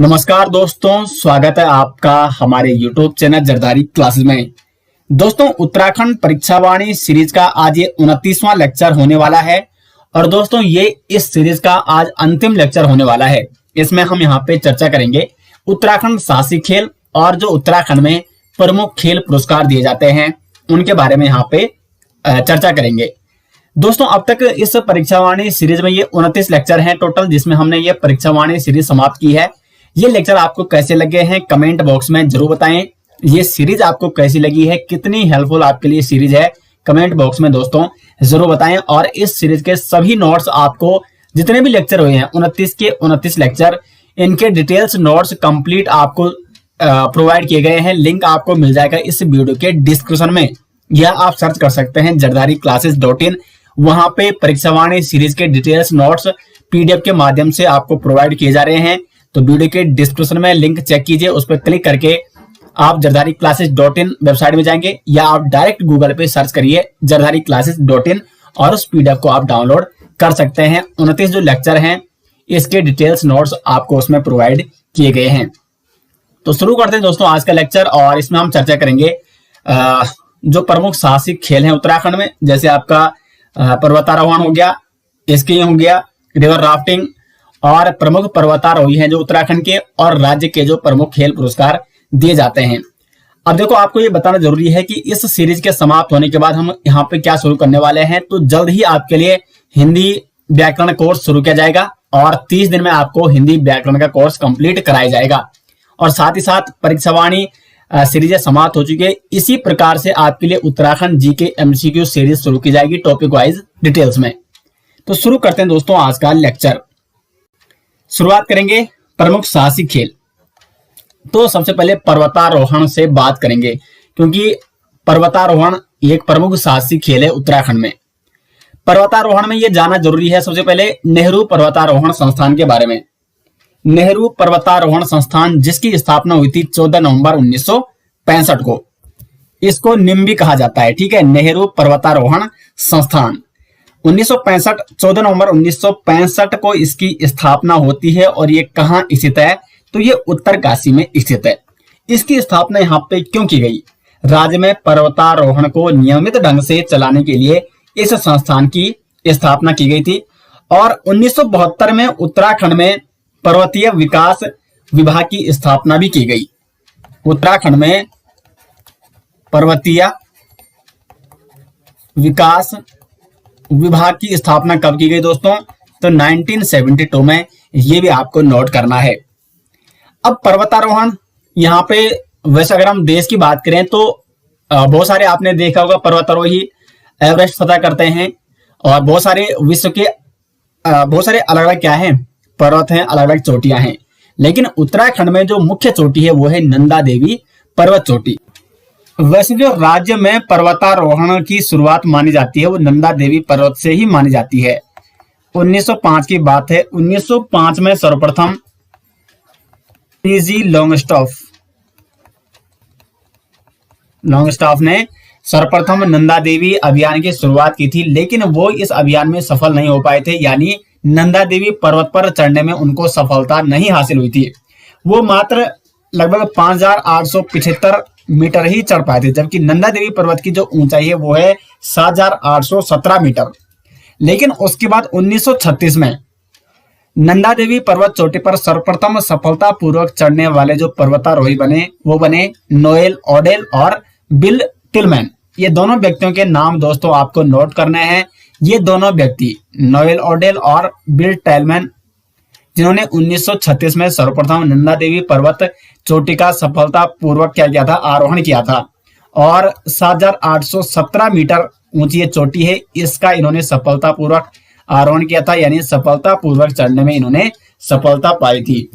नमस्कार दोस्तों, स्वागत है आपका हमारे YouTube चैनल जरदारी क्लासेस में। दोस्तों, उत्तराखंड परीक्षावाणी सीरीज का आज ये 29वां लेक्चर होने वाला है और दोस्तों ये इस सीरीज का आज अंतिम लेक्चर होने वाला है। इसमें हम यहाँ पे चर्चा करेंगे उत्तराखंड साहसी खेल और जो उत्तराखंड में प्रमुख खेल पुरस्कार दिए जाते हैं उनके बारे में यहाँ पे चर्चा करेंगे। दोस्तों, अब तक इस परीक्षावाणी सीरीज में ये 29 लेक्चर हैं टोटल, जिसमें हमने ये परीक्षावाणी सीरीज समाप्त की है। ये लेक्चर आपको कैसे लगे हैं कमेंट बॉक्स में जरूर बताएं। ये सीरीज आपको कैसी लगी है, कितनी हेल्पफुल आपके लिए सीरीज है, कमेंट बॉक्स में दोस्तों जरूर बताएं। और इस सीरीज के सभी नोट्स आपको जितने भी लेक्चर हुए हैं 29 के 29 लेक्चर, इनके डिटेल्स नोट्स कंप्लीट आपको प्रोवाइड किए गए हैं। लिंक आपको मिल जाएगा इस वीडियो के डिस्क्रिप्शन में, या आप सर्च कर सकते हैं jardari-classes.in। वहां पे परीक्षावाणी सीरीज के डिटेल्स नोट्स पीडीएफ के माध्यम से आपको प्रोवाइड किए जा रहे हैं। तो वीडियो के डिस्क्रिप्शन में लिंक चेक कीजिए, उस पर क्लिक करके आप jardari-classes.in वेबसाइट में जाएंगे, या आप डायरेक्ट गूगल पे सर्च करिए jardari-classes.in और उस पीडीएफ को आप डाउनलोड कर सकते हैं। 29 जो लेक्चर हैं इसके डिटेल्स नोट्स आपको उसमें प्रोवाइड किए गए हैं। तो शुरू करते हैं दोस्तों आज का लेक्चर, और इसमें हम चर्चा करेंगे जो प्रमुख साहसिक खेल हैं उत्तराखंड में, जैसे आपका पर्वतारोहण हो गया, स्कीइंग हो गया, रिवर राफ्टिंग, और प्रमुख पर्वतारोही हैं जो उत्तराखंड के, और राज्य के जो प्रमुख खेल पुरस्कार दिए जाते हैं। अब देखो, आपको ये बताना जरूरी है कि इस सीरीज के समाप्त होने के बाद हम यहाँ पे क्या शुरू करने वाले हैं। तो जल्द ही आपके लिए हिंदी व्याकरण कोर्स शुरू किया जाएगा और 30 दिन में आपको हिंदी व्याकरण का कोर्स कंप्लीट कराया जाएगा। और साथ ही साथ परीक्षावाणी सीरीज समाप्त हो चुकी है। इसी प्रकार से आपके लिए उत्तराखंड जीके एमसीक्यू सीरीज शुरू की जाएगी टॉपिक वाइज डिटेल्स में। तो शुरू करते हैं दोस्तों आज का लेक्चर। शुरुआत करेंगे प्रमुख साहसिक खेल। तो सबसे पहले पर्वतारोहण से बात करेंगे, क्योंकि पर्वतारोहण एक प्रमुख साहसिक खेल है उत्तराखंड में। पर्वतारोहण में यह जानना जरूरी है सबसे पहले नेहरू पर्वतारोहण संस्थान के बारे में। नेहरू पर्वतारोहण संस्थान, जिसकी स्थापना हुई थी 14 नवंबर 1965 को, इसको निम्बी कहा जाता है। ठीक है, नेहरू पर्वतारोहण संस्थान 1965, 14 नवंबर 1965 को इसकी स्थापना होती है। और ये कहाँ स्थित है? तो ये उत्तरकाशी में स्थित है। इसकी स्थापना यहाँ पे क्यों की गई? राज्य में पर्वतारोहण को नियमित ढंग से चलाने के लिए इस संस्थान की स्थापना की गई थी। और 1972 में उत्तराखंड में पर्वतीय विकास विभाग की स्थापना भी की गई। उत्तराखंड में पर्वतीय विकास विभाग की स्थापना कब की गई दोस्तों? तो 1972 में। ये भी आपको नोट करना है। अब पर्वतारोहण यहाँ पे, वैसे अगर हम देश की बात करें तो बहुत सारे आपने देखा होगा पर्वतारोही एवरेस्ट फतह करते हैं, और बहुत सारे विश्व के बहुत सारे अलग अलग क्या हैं, पर्वत हैं, अलग अलग चोटियां हैं। लेकिन उत्तराखंड में जो मुख्य चोटी है वो है नंदा देवी पर्वत चोटी। वैसे जो राज्य में पर्वतारोहण की शुरुआत मानी जाती है वो नंदा देवी पर्वत से ही मानी जाती है। 1905 की बात है। 1905 में सर्वप्रथम टीजी लॉन्गस्टॉफ ने सर्वप्रथम नंदा देवी अभियान की शुरुआत की थी, लेकिन वो इस अभियान में सफल नहीं हो पाए थे। यानी नंदा देवी पर्वत पर चढ़ने में उनको सफलता नहीं हासिल हुई थी। वो मात्र लगभग 5875 मीटर ही चढ़ पाए थे, जबकि नंदा देवी पर्वत की जो ऊंचाई है वो है 7817 मीटर। लेकिन उसके बाद 1936 में नंदा देवी पर्वत चोटी पर सर्वप्रथम सफलतापूर्वक चढ़ने वाले जो पर्वतारोही बने वो बने नोएल ओडेल और बिल टिलमैन। ये दोनों व्यक्तियों के नाम दोस्तों आपको नोट करने हैं। ये दोनों व्यक्ति नोएल ओडेल और बिल टिलमैन, जिन्होंने 1936 में सर्वप्रथम नंदा देवी पर्वत चोटी का सफलतापूर्वक क्या किया था, आरोहण किया था। और 7817 मीटर ऊंची ये चोटी है, इसका इन्होंने सफलतापूर्वक आरोहण किया था, यानी सफलतापूर्वक चढ़ने में इन्होंने सफलता पाई थी।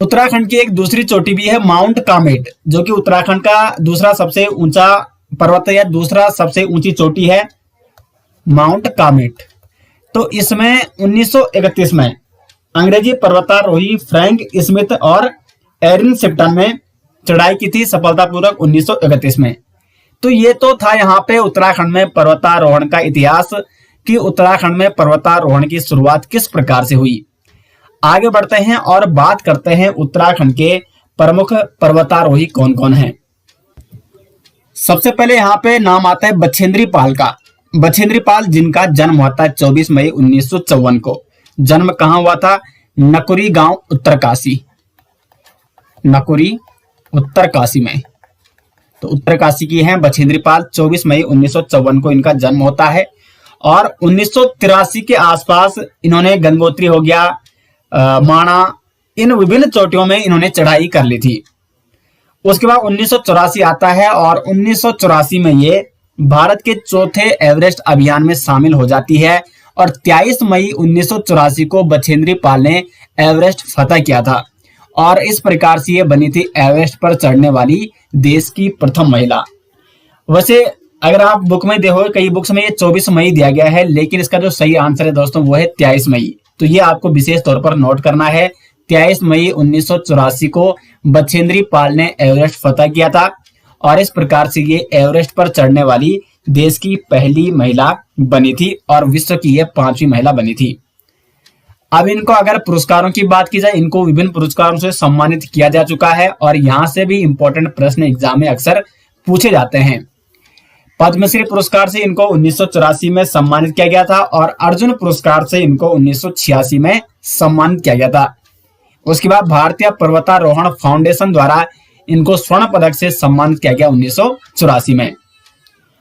उत्तराखंड की एक दूसरी चोटी भी है माउंट कामेट, जो कि उत्तराखंड का दूसरा सबसे ऊंचा पर्वत या दूसरा सबसे ऊंची चोटी है माउंट कामेट। तो इसमें 1931 में अंग्रेजी पर्वतारोही फ्रैंक स्मिथ और एरिन शिप्टन ने चढ़ाई की थी सफलतापूर्वक 1931 में। तो ये तो था यहाँ पे उत्तराखंड में पर्वतारोहण का इतिहास, कि उत्तराखंड में पर्वतारोहण की शुरुआत किस प्रकार से हुई। आगे बढ़ते हैं और बात करते हैं उत्तराखंड के प्रमुख पर्वतारोही कौन कौन हैं। सबसे पहले यहाँ पे नाम आता है बछेंद्री पाल का। बछेंद्री पाल जिनका जन्म हुआ था 24 मई 1954 को। जन्म कहाँ हुआ था? नकुरी गांव उत्तरकाशी, नकुरी उत्तरकाशी में। तो उत्तरकाशी की हैं बछेंद्री पाल। 24 मई 1954 को इनका जन्म होता है और 1983 के आसपास इन्होंने गंगोत्री हो गया, माणा, इन विभिन्न चोटियों में इन्होंने चढ़ाई कर ली थी। उसके बाद 1984 आता है और 1984 में ये भारत के चौथे एवरेस्ट अभियान में शामिल हो जाती है और 23 मई 1984 को बछेंद्री पाल ने एवरेस्ट फतह किया था और इस प्रकार से ये बनी थी एवरेस्ट पर चढ़ने वाली देश की प्रथम महिला। वैसे अगर आप बुक में देखोगे कई बुक्स में ये 24 मई दिया गया है, लेकिन इसका जो सही आंसर है दोस्तों वो है 23 मई। तो ये आपको विशेष तौर पर नोट करना है। 23 मई 1984 को बछेंद्री पाल ने एवरेस्ट फतह किया था और इस प्रकार से ये एवरेस्ट पर चढ़ने वाली देश की पहली महिला बनी थी और विश्व की ये 5वीं महिला बनी थी। अब इनको अगर पुरस्कारों की बात की जाए, इनको विभिन्न पुरस्कारों से सम्मानित किया जा चुका है और यहाँ से भी इंपॉर्टेंट प्रश्न एग्जाम में अक्सर पूछे जाते हैं। पद्मश्री पुरस्कार से इनको 1984 में सम्मानित किया गया था और अर्जुन पुरस्कार से इनको 1986 में सम्मानित किया गया था। उसके बाद भारतीय पर्वतारोहण फाउंडेशन द्वारा इनको स्वर्ण पदक से सम्मानित किया गया 1984 में।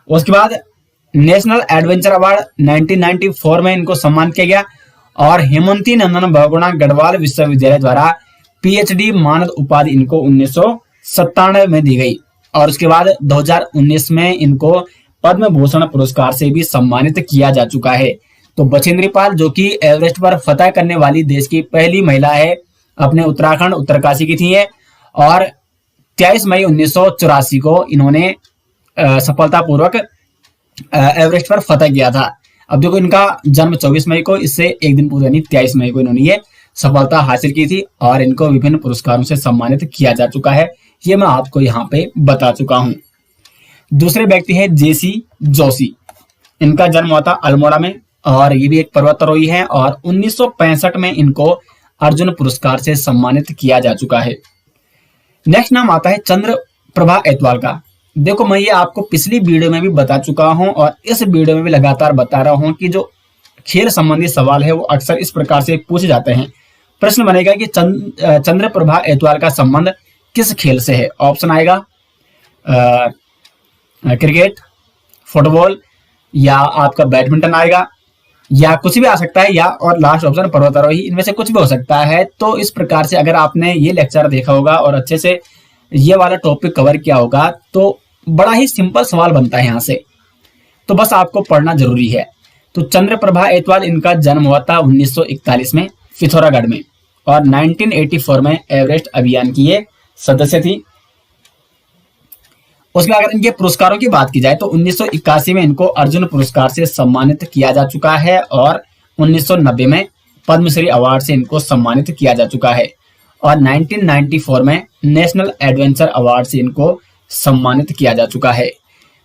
उसके बाद नेशनल एडवेंचर अवार्ड 1994 में इनको सम्मानित किया गया और हेमंती नंदन बहुगुणा गढ़वाल विश्वविद्यालय द्वारा पीएचडी मानद उपाधि इनको 1997 में दी गई और उसके बाद 2019 में इनको पद्म भूषण पुरस्कार से भी सम्मानित किया जा चुका है। तो बछेंद्री पाल जो कि एवरेस्ट पर फतह करने वाली देश की पहली महिला है, अपने उत्तराखंड उत्तरकाशी की थी है और 23 मई 1984 को इन्होंने सफलतापूर्वक एवरेस्ट पर फतह किया था। अब देखो इनका जन्म 24 मई को, इससे एक दिन पूर्व यानी 23 मई को इन्होंने ये सफलता हासिल की थी और इनको विभिन्न पुरस्कारों से सम्मानित किया जा चुका है। ये मैं आपको यहाँ पे बता चुका हूँ। दूसरे व्यक्ति है जेसी जोशी। इनका जन्म हुआ था अल्मोड़ा में और ये भी एक पर्वतारोही है और 1965 में इनको अर्जुन पुरस्कार से सम्मानित किया जा चुका है। नेक्स्ट नाम आता है चंद्र प्रभा एतवाल का। देखो मैं ये आपको पिछली वीडियो में भी बता चुका हूं और इस वीडियो में भी लगातार बता रहा हूं कि जो खेल संबंधी सवाल है वो अक्सर इस प्रकार से पूछे जाते हैं। प्रश्न बनेगा कि चंद्र प्रभा एतवाल का संबंध किस खेल से है? ऑप्शन आएगा क्रिकेट, फुटबॉल या आपका बैडमिंटन आएगा या कुछ भी आ सकता है, या और लास्ट ऑप्शन पर्वतारोही, इनमें से कुछ भी हो सकता है। तो इस प्रकार से अगर आपने ये लेक्चर देखा होगा और अच्छे से ये वाला टॉपिक कवर किया होगा तो बड़ा ही सिंपल सवाल बनता है यहाँ से, तो बस आपको पढ़ना जरूरी है। तो चंद्र प्रभा एतवाल इनका जन्म हुआ था 1941 में पिथौरागढ़ में और 1984 में एवरेस्ट अभियान की ये सदस्य थी। उसके बाद अगर इनके पुरस्कारों की बात की जाए तो 1981 में इनको अर्जुन पुरस्कार से सम्मानित किया जा चुका है और 1990 में पद्मश्री अवार्ड से इनको सम्मानित किया जा चुका है और 1994 में नेशनल एडवेंचर अवार्ड से इनको सम्मानित किया जा चुका है।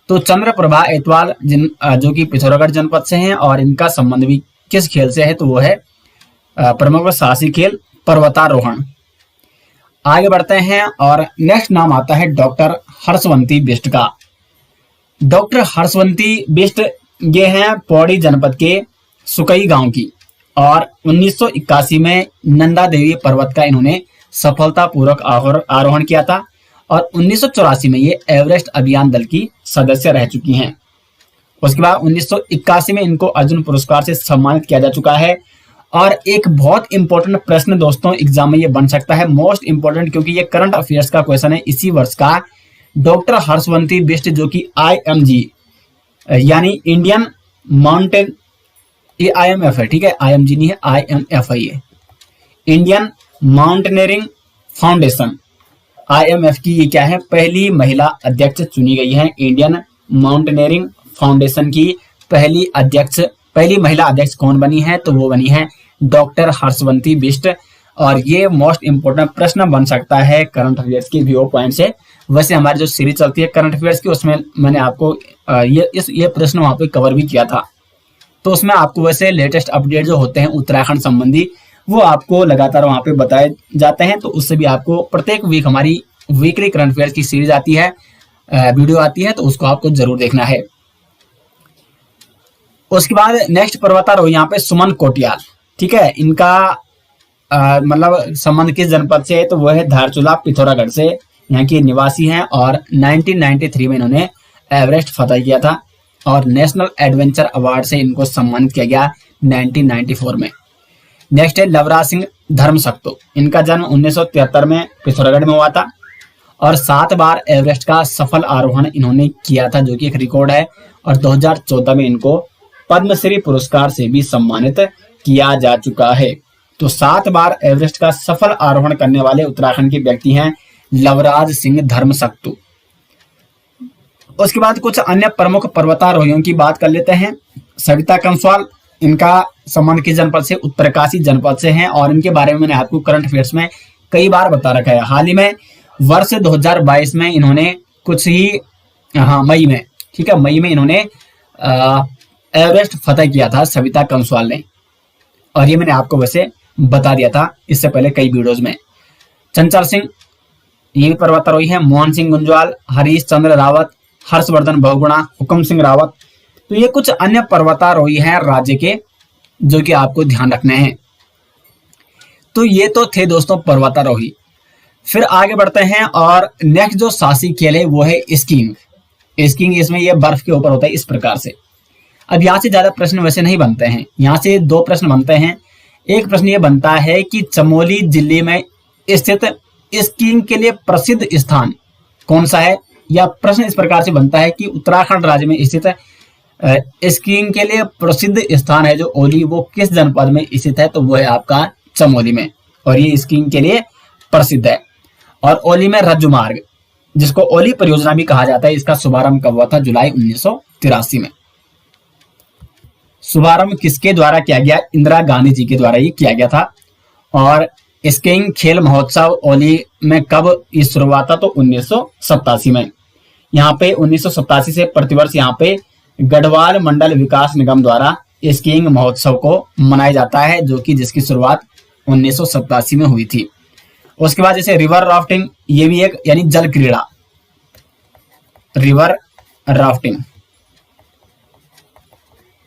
तो चंद्र प्रभा एतवाल जो कि पिथौरागढ़ जनपद से हैं और इनका संबंध भी किस खेल से है तो वो है प्रमुख साहसी खेल पर्वतारोहण। आगे बढ़ते हैं और नेक्स्ट नाम आता है डॉक्टर हर्षवंती बिष्ट का। डॉक्टर हर्षवंती बिष्ट ये हैं पौड़ी जनपद के सुकई गांव की और 1981 में नंदा देवी पर्वत का इन्होंने सफलतापूर्वक आरोहण किया था और 1984 में ये एवरेस्ट अभियान दल की सदस्य रह चुकी हैं। उसके बाद 1981 में इनको अर्जुन पुरस्कार से सम्मानित किया जा चुका है। और एक बहुत इंपॉर्टेंट प्रश्न दोस्तों एग्जाम में ये बन सकता है, मोस्ट इंपॉर्टेंट, क्योंकि ये करंट अफेयर्स का क्वेश्चन है इसी वर्ष का। डॉक्टर हर्षवंती बिष्ट जो कि IMG यानी इंडियन माउंटेन, ये IMF है, ठीक है, IMG नहीं है, IMF है, ये इंडियन माउंटेनियरिंग फाउंडेशन IMF की ये क्या है, पहली महिला अध्यक्ष चुनी गई है। इंडियन माउंटेनियरिंग फाउंडेशन की पहली महिला अध्यक्ष कौन बनी है, तो वो बनी है डॉक्टर हर्षवंती बिष्ट। और ये मोस्ट इंपोर्टेंट प्रश्न बन सकता है करंट अफेयर्स के व्यू पॉइंट से। वैसे हमारी जो सीरीज चलती है करंट अफेयर्स की, उसमें मैंने आपको ये प्रश्न वहां पे कवर भी किया था, तो उसमें आपको वैसे लेटेस्ट अपडेट जो होते हैं उत्तराखंड संबंधी वो आपको लगातार वहां पे बताए जाते हैं। तो उससे भी आपको प्रत्येक वीक हमारी वीकली करंट अफेयर्स की सीरीज आती है, वीडियो आती है, तो उसको आपको जरूर देखना है। उसके बाद नेक्स्ट पर्वतारोही यहाँ पे सुमन कोटियाल, ठीक है। इनका मतलब संबंध किस जनपद से है, तो वह है धारचूला पिथौरागढ़ से, यहाँ के निवासी हैं और 1993 में इन्होंने एवरेस्ट फतह किया था और नेशनल एडवेंचर अवार्ड से इनको सम्मानित किया गया 1994 में। नेक्स्ट है लवराज सिंह धर्मशक्तु, इनका जन्म 1973 में पिथौरागढ़ में हुआ था और 7 बार एवरेस्ट का सफल आरोहण इन्होंने किया था, जो कि एक रिकॉर्ड है। और 2014 में इनको पद्मश्री पुरस्कार से भी सम्मानित किया जा चुका है। तो 7 बार एवरेस्ट का सफल आरोहण करने वाले उत्तराखंड के व्यक्ति हैं लवराज सिंह धर्मशक्तु। उसके बाद कुछ अन्य प्रमुख पर्वतारोहियों की बात कर लेते हैं। सविता कंसवाल, इनका संबंध किस जनपद से, उत्तरकाशी जनपद से है और इनके बारे में मैंने आपको करंट अफेयर्स में कई बार बता रखा है। हाल ही में वर्ष 2022 में इन्होंने कुछ ही मई में, ठीक है, मई में इन्होंने एवरेस्ट फतह किया था सविता कंसवाल ने, और ये मैंने आपको वैसे बता दिया था इससे पहले कई वीडियोज में। चंचल सिंह, ये भी पर्वतारोही है। मोहन सिंह गुंजवाल, हरीश चंद्र रावत, हर्षवर्धन बहुगुणा, हुक्म सिंह रावत, तो ये कुछ अन्य पर्वतारोही हैं राज्य के, जो कि आपको ध्यान रखने हैं। तो ये तो थे दोस्तों पर्वतारोही। फिर आगे बढ़ते हैं और नेक्स्ट जो साहसिक खेल है वो है स्कीइंग। स्कीइंग, इसमें ये बर्फ के ऊपर होता है इस प्रकार से। अब यहाँ से ज्यादा प्रश्न वैसे नहीं बनते हैं, यहाँ से 2 प्रश्न बनते हैं। एक प्रश्न ये बनता है कि चमोली जिले में स्थित स्कीइंग के लिए प्रसिद्ध स्थान कौन सा है, या प्रश्न इस प्रकार से बनता है कि उत्तराखंड राज्य में स्थित स्कीइंग के लिए प्रसिद्ध स्थान है जो ओली, वो किस जनपद में स्थित है, तो वो है आपका चमोली में, और ये स्कीइंग के लिए प्रसिद्ध है। और ओली में रज्जु मार्ग, जिसको ओली परियोजना भी कहा जाता है, इसका शुभारंभ कब हुआ था, जुलाई 1983 में। शुभारंभ किसके द्वारा किया गया, इंदिरा गांधी जी के द्वारा ये किया गया था। और स्कीइंग खेल महोत्सव ओली में कब इस शुरुआत था, तो 1987 में। यहाँ पे 1987 से प्रतिवर्ष यहाँ पे गढ़वाल मंडल विकास निगम द्वारा स्कीइंग महोत्सव को मनाया जाता है, जो कि जिसकी शुरुआत 1987 में हुई थी। उसके बाद जैसे रिवर राफ्टिंग, ये भी एक यानी जल क्रीड़ा, रिवर राफ्टिंग,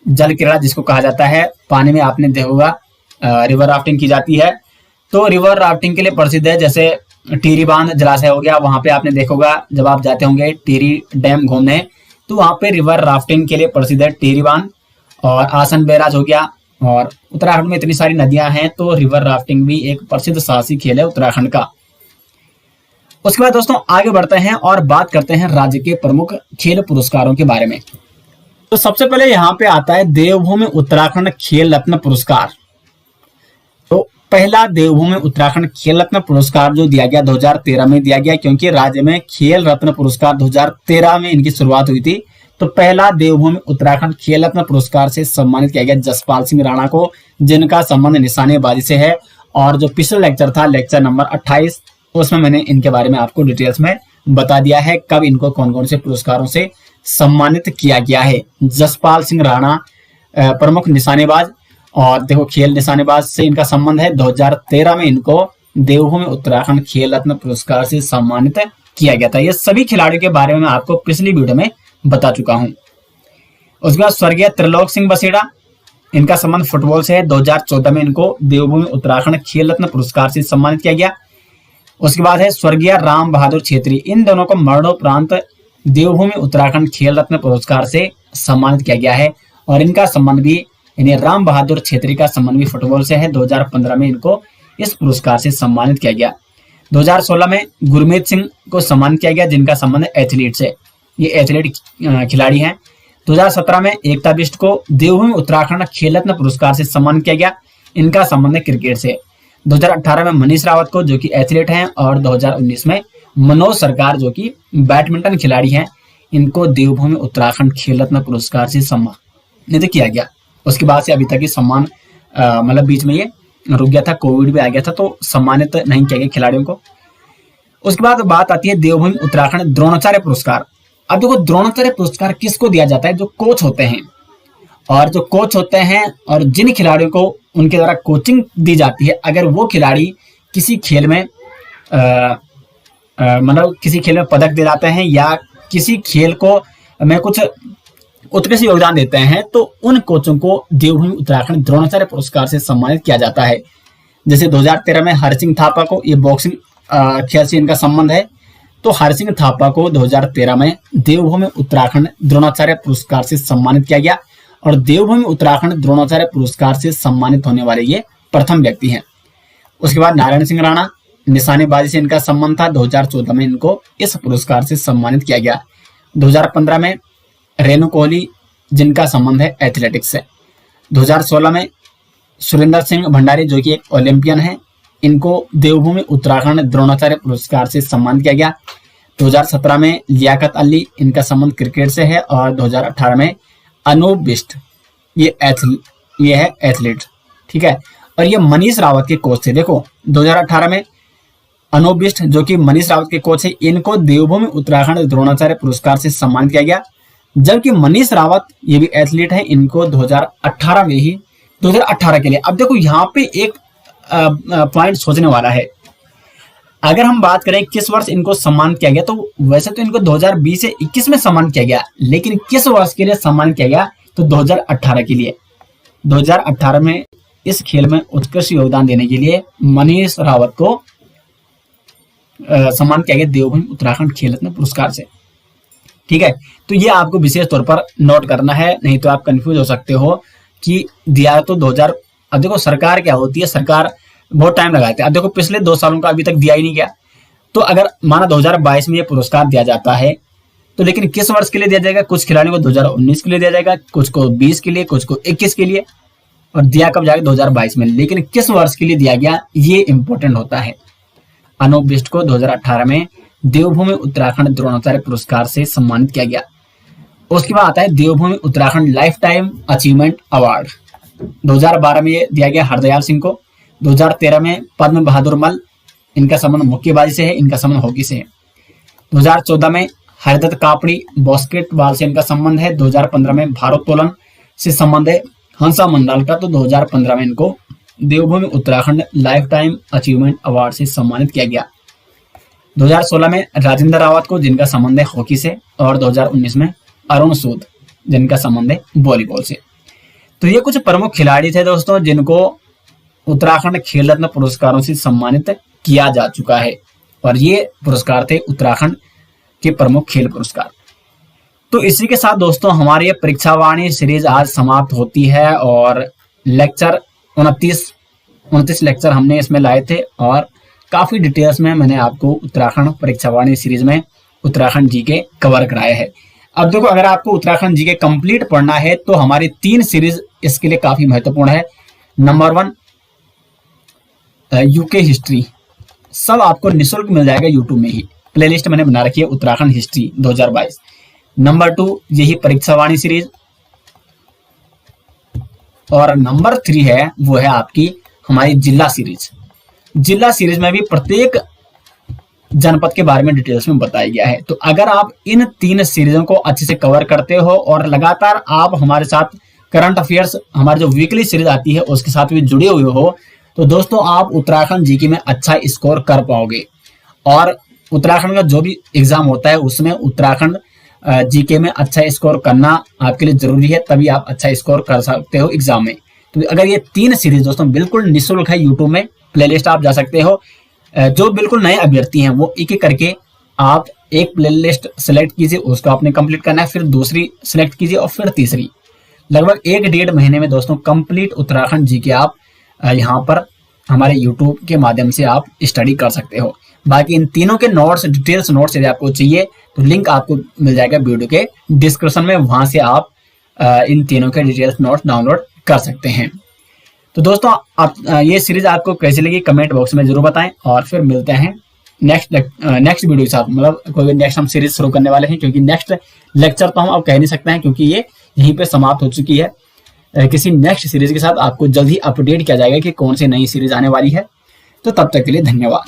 जल क्रीड़ा जिसको कहा जाता है, पानी में आपने देखा होगा रिवर राफ्टिंग की जाती है। तो रिवर राफ्टिंग के लिए प्रसिद्ध है, जैसे टिहरी बांध जलाशय हो गया, वहां पे आपने देखा होगा जब आप जाते होंगे टिहरी डैम घूमने, तो वहां पे रिवर राफ्टिंग के लिए प्रसिद्ध है टिहरी बांध। और आसन बैराज हो गया, और उत्तराखंड में इतनी सारी नदियां हैं, तो रिवर राफ्टिंग भी एक प्रसिद्ध साहसिक खेल है उत्तराखंड का। उसके बाद दोस्तों आगे बढ़ते हैं और बात करते हैं राज्य के प्रमुख खेल पुरस्कारों के बारे में। तो सबसे पहले यहाँ पे आता है देवभूमि उत्तराखंड खेल रत्न पुरस्कार। तो पहला देवभूमि उत्तराखंड खेल रत्न पुरस्कार जो दिया गया 2013 में दिया गया, क्योंकि राज्य में खेल रत्न पुरस्कार 2013 में इनकी शुरुआत हुई थी। तो पहला देवभूमि उत्तराखंड खेल रत्न पुरस्कार से सम्मानित किया गया जसपाल सिंह राणा को, जिनका संबंध निशानेबाजी से है। और जो पिछला लेक्चर था, लेक्चर नंबर 28, उसमें मैंने इनके बारे में आपको डिटेल्स में बता दिया है कब इनको कौन कौन से पुरस्कारों से सम्मानित किया गया है। जसपाल सिंह राणा प्रमुख निशानेबाज, और देखो खेल निशानेबाज से इनका संबंध है। 2013 में इनको देवभूमि उत्तराखंड खेल रत्न पुरस्कार से सम्मानित किया गया था। ये सभी खिलाड़ियों के बारे में मैं आपको पिछली वीडियो में बता चुका हूं। उसके बाद स्वर्गीय त्रिलोक सिंह बसेड़ा, इनका संबंध फुटबॉल से है। 2014 में इनको देवभूमि उत्तराखंड खेल रत्न पुरस्कार से सम्मानित किया गया। उसके बाद है स्वर्गीय राम बहादुर छेत्री, इन दोनों को मरणोपरांत देवभूमि उत्तराखंड खेल रत्न पुरस्कार से सम्मानित किया गया है। और इनका संबंध भी, यानी राम बहादुर छेत्री का संबंध भी फुटबॉल से है। 2015 में इनको इस पुरस्कार से सम्मानित किया गया। 2016 में गुरमीत सिंह को सम्मानित किया गया, जिनका संबंध एथलीट से, ये एथलीट खिलाड़ी हैं। 2017 में एकता बिष्ट को देवभूमि उत्तराखंड खेल रत्न पुरस्कार से सम्मानित किया गया, इनका संबंध क्रिकेट से। 2018 में मनीष रावत को, जो कि एथलीट हैं। और 2019 में मनोज सरकार, जो कि बैडमिंटन खिलाड़ी हैं, इनको देवभूमि उत्तराखंड खेल रत्न पुरस्कार से सम्मानित किया गया। उसके बाद से अभी तक ये सम्मान मतलब बीच में ये रुक गया था, कोविड भी आ गया था, तो सम्मानित नहीं किया गया खिलाड़ियों को। उसके बाद बात आती है देवभूमि उत्तराखंड द्रोणाचार्य पुरस्कार। अब देखो द्रोणाचार्य पुरस्कार किसको दिया जाता है, जो कोच होते हैं। और जो कोच होते हैं और जिन खिलाड़ियों को उनके द्वारा कोचिंग दी जाती है, अगर वो खिलाड़ी किसी खेल में मतलब किसी खेल में पदक दिलाते हैं या किसी खेल को में कुछ उत्कृष्ट योगदान देते हैं, तो उन कोचों को देवभूमि उत्तराखंड द्रोणाचार्य पुरस्कार से सम्मानित किया जाता है। जैसे 2013 में हरसिंह थापा को, ये बॉक्सिंग खेल से इनका संबंध है, तो हरसिंह थापा को 2013 में देवभूमि उत्तराखंड द्रोणाचार्य पुरस्कार से सम्मानित किया गया और देवभूमि उत्तराखंड द्रोणाचार्य पुरस्कार से सम्मानित होने वाले ये प्रथम व्यक्ति हैं। उसके बाद नारायण सिंह राणा, निशानेबाजी से इनका संबंध था, 2014 में इनको इस पुरस्कार से सम्मानित किया गया। 2015 में रेणु कोहली, जिनका संबंध है एथलेटिक्स से। 2016 में सुरेंद्र सिंह भंडारी, जो कि एक ओलंपियन है, इनको देवभूमि उत्तराखंड द्रोणाचार्य पुरस्कार से सम्मानित किया गया। 2017 में लियाकत अली, इनका संबंध क्रिकेट से है। और 2018 में अनूप बिष्ट, ये है एथलीट, ठीक है। और ये मनीष रावत के कोच थे। देखो 2018 में अनूप बिष्ट, जो कि मनीष रावत के कोच है, इनको देवभूमि उत्तराखंड द्रोणाचार्य पुरस्कार से सम्मानित किया गया। जबकि मनीष रावत, ये भी एथलीट है, इनको 2018 में ही 2018 के लिए। अब देखो यहाँ पे एक पॉइंट सोचने वाला है, अगर हम बात करें किस वर्ष इनको सम्मानित किया गया, तो वैसे तो इनको 2020 से 21 में सम्मानित किया गया, लेकिन किस वर्ष के लिए सम्मानित किया गया, तो 2018 के लिए। 2018 में इस खेल में उत्कृष्ट योगदान देने के लिए मनीष रावत को सम्मानित किया गया देवभूमि उत्तराखंड खेल रत्न पुरस्कार से, ठीक है। तो ये आपको विशेष तौर पर नोट करना है, नहीं तो आप कंफ्यूज हो सकते हो कि दिया तो 2000। अब देखो सरकार क्या होती है, सरकार बहुत टाइम लगाती है। अब देखो पिछले 2 सालों का अभी तक दिया ही नहीं गया, तो अगर माना 2022 में ये पुरस्कार दिया जाता है, तो लेकिन किस वर्ष के लिए दिया जाएगा, कुछ खिलाड़ियों को 2019 के लिए दिया जाएगा, कुछ को 20 के लिए, कुछ को 21 के लिए, और दिया कब जाएगा 2022 में, लेकिन किस वर्ष के लिए दिया गया ये इंपॉर्टेंट होता है। अनूप बिष्ट को 2018 में देवभूमि उत्तराखंड द्रोणाचार्य पुरस्कार से सम्मानित किया गया। उसके बाद आता है Devbhoomi Uttarakhand lifetime achievement award. 2012 में ये दिया गया हरदयाल सिंह को। 2013 में पद्म बहादुर मल, इनका संबंध मुक्केबाजी से है, इनका संबंध हॉकी से है। 2014 में हरदत्त कापड़ी, बास्केटबॉल से इनका संबंध है। 2015 में भारोत्तोलन से संबंध है हंसा मंडल का, तो 2015 में इनको Devbhoomi Uttarakhand lifetime achievement award से सम्मानित किया गया। 2016 में राजेंद्र रावत को, जिनका संबंध है हॉकी से। और 2019 में अरुण सूद, जिनका संबंध है वॉलीबॉल से। तो ये कुछ प्रमुख खिलाड़ी थे दोस्तों, जिनको उत्तराखंड खेल रत्न पुरस्कारों से सम्मानित किया जा चुका है, और ये पुरस्कार थे उत्तराखंड के प्रमुख खेल पुरस्कार। तो इसी के साथ दोस्तों हमारी ये परीक्षावाणी सीरीज आज समाप्त होती है, और लेक्चर 29 लेक्चर हमने इसमें लाए थे, और काफी डिटेल्स में मैंने आपको उत्तराखंड परीक्षावाणी सीरीज में उत्तराखंड जीके कवर कराया है। अब देखो, अगर आपको उत्तराखंड जीके कंप्लीट पढ़ना है तो हमारी 3 सीरीज इसके लिए काफी महत्वपूर्ण है। नंबर 1 यूके हिस्ट्री, सब आपको निःशुल्क मिल जाएगा यूट्यूब में ही, प्लेलिस्ट मैंने बना रखी है उत्तराखंड हिस्ट्री 2022। नंबर 2 यही परीक्षावाणी सीरीज, और नंबर 3 है वो है आपकी हमारी जिला सीरीज। जिला सीरीज में भी प्रत्येक जनपद के बारे में डिटेल्स में बताया गया है। तो अगर आप इन 3 सीरीजों को अच्छे से कवर करते हो और लगातार आप हमारे साथ करंट अफेयर्स, हमारी जो वीकली सीरीज आती है उसके साथ भी जुड़े हुए हो, तो दोस्तों आप उत्तराखंड जीके में अच्छा स्कोर कर पाओगे। और उत्तराखंड का जो भी एग्जाम होता है उसमें उत्तराखंड जीके में अच्छा स्कोर करना आपके लिए जरूरी है, तभी आप अच्छा स्कोर कर सकते हो एग्जाम में। तो अगर ये 3 सीरीज दोस्तों बिल्कुल निःशुल्क है, यूट्यूब में प्लेलिस्ट आप जा सकते हो। जो बिल्कुल नए अभ्यर्थी हैं वो एक एक करके आप एक प्लेलिस्ट सेलेक्ट कीजिए, उसको आपने कंप्लीट करना है, फिर दूसरी सेलेक्ट कीजिए और फिर तीसरी। लगभग 1-1.5 महीने में दोस्तों कंप्लीट उत्तराखंड जीके आप यहाँ पर हमारे यूट्यूब के माध्यम से आप स्टडी कर सकते हो। बाकी इन तीनों के नोट्स, डिटेल्स नोट्स यदि आपको चाहिए तो लिंक आपको मिल जाएगा वीडियो के डिस्क्रिप्शन में, वहां से आप इन तीनों के डिटेल्स नोट्स डाउनलोड कर सकते हैं। तो दोस्तों आप ये सीरीज आपको कैसी लगी कमेंट बॉक्स में जरूर बताएं, और फिर मिलते हैं नेक्स्ट वीडियो के साथ। मतलब कोई नेक्स्ट हम सीरीज शुरू करने वाले हैं, क्योंकि नेक्स्ट लेक्चर तो हम अब कह नहीं सकते हैं क्योंकि ये यहीं पे समाप्त हो चुकी है। किसी नेक्स्ट सीरीज के साथ आपको जल्द ही अपडेट किया जाएगा कि कौन सी नई सीरीज आने वाली है। तो तब तक के लिए धन्यवाद।